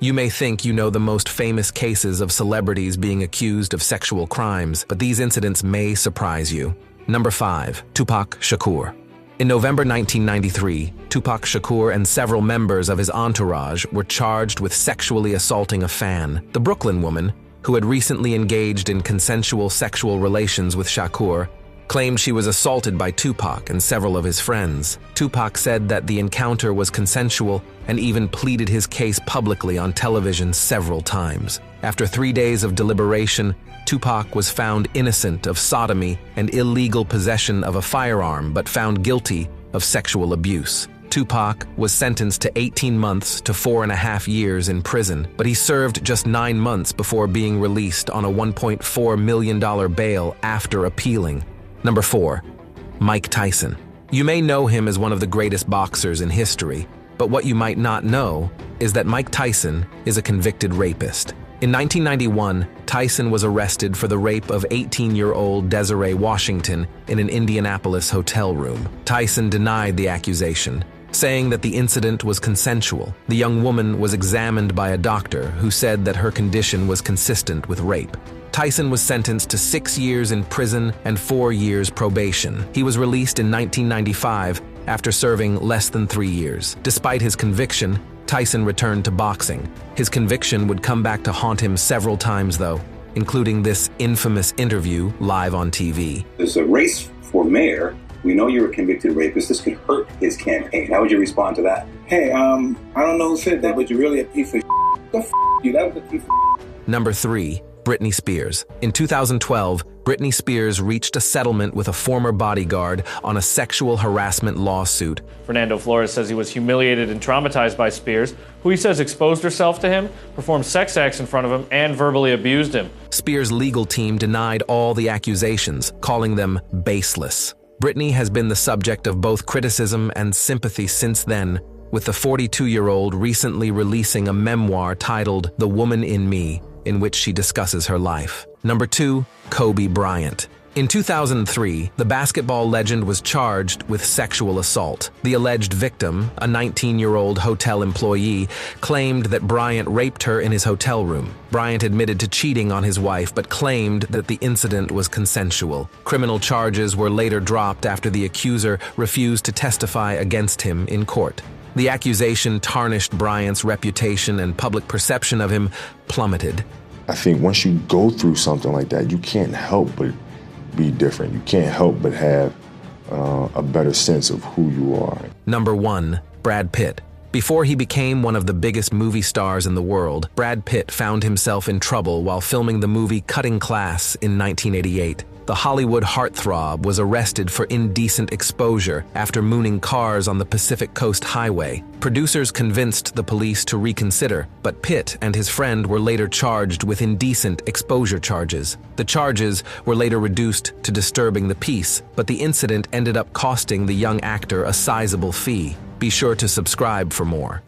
You may think you know the most famous cases of celebrities being accused of sexual crimes, but these incidents may surprise you. Number 5. Tupac Shakur. In November 1993, Tupac Shakur and several members of his entourage were charged with sexually assaulting a fan. The Brooklyn woman, who had recently engaged in consensual sexual relations with Shakur, claimed she was assaulted by Tupac and several of his friends. Tupac said that the encounter was consensual and even pleaded his case publicly on television several times. After 3 days of deliberation, Tupac was found innocent of sodomy and illegal possession of a firearm, but found guilty of sexual abuse. Tupac was sentenced to 18 months to 4.5 years in prison, but he served just 9 months before being released on a $1.4 million bail after appealing. Number 4. Mike Tyson. You may know him as one of the greatest boxers in history, but what you might not know is that Mike Tyson is a convicted rapist. In 1991, Tyson was arrested for the rape of 18-year-old Desiree Washington in an Indianapolis hotel room. Tyson denied the accusation, saying that the incident was consensual. The young woman was examined by a doctor who said that her condition was consistent with rape. Tyson was sentenced to 6 years in prison and 4 years probation. He was released in 1995 after serving less than 3 years. Despite his conviction, Tyson returned to boxing. His conviction would come back to haunt him several times, though, including this infamous interview live on TV. There's a race for mayor. We know you're a convicted rapist. This could hurt his campaign. How would you respond to that? Hey, I don't know who said that, but you're really a piece of the you. That was a piece of Number 3. Britney Spears. In 2012, Britney Spears reached a settlement with a former bodyguard on a sexual harassment lawsuit. Fernando Flores says he was humiliated and traumatized by Spears, who he says exposed herself to him, performed sex acts in front of him, and verbally abused him. Spears' legal team denied all the accusations, calling them baseless. Britney has been the subject of both criticism and sympathy since then, with the 42-year-old recently releasing a memoir titled The Woman in Me, in which she discusses her life. Number 2. Kobe Bryant. In 2003, the basketball legend was charged with sexual assault. The alleged victim, a 19-year-old hotel employee, claimed that Bryant raped her in his hotel room. Bryant admitted to cheating on his wife, but claimed that the incident was consensual. Criminal charges were later dropped after the accuser refused to testify against him in court. The accusation tarnished Bryant's reputation, and public perception of him plummeted. I think once you go through something like that, you can't help but be different. You can't help but have a better sense of who you are. Number 1. Brad Pitt. Before he became one of the biggest movie stars in the world, Brad Pitt found himself in trouble while filming the movie Cutting Class in 1988. The Hollywood heartthrob was arrested for indecent exposure after mooning cars on the Pacific Coast Highway. Producers convinced the police to reconsider, but Pitt and his friend were later charged with indecent exposure charges. The charges were later reduced to disturbing the peace, but the incident ended up costing the young actor a sizable fee. Be sure to subscribe for more.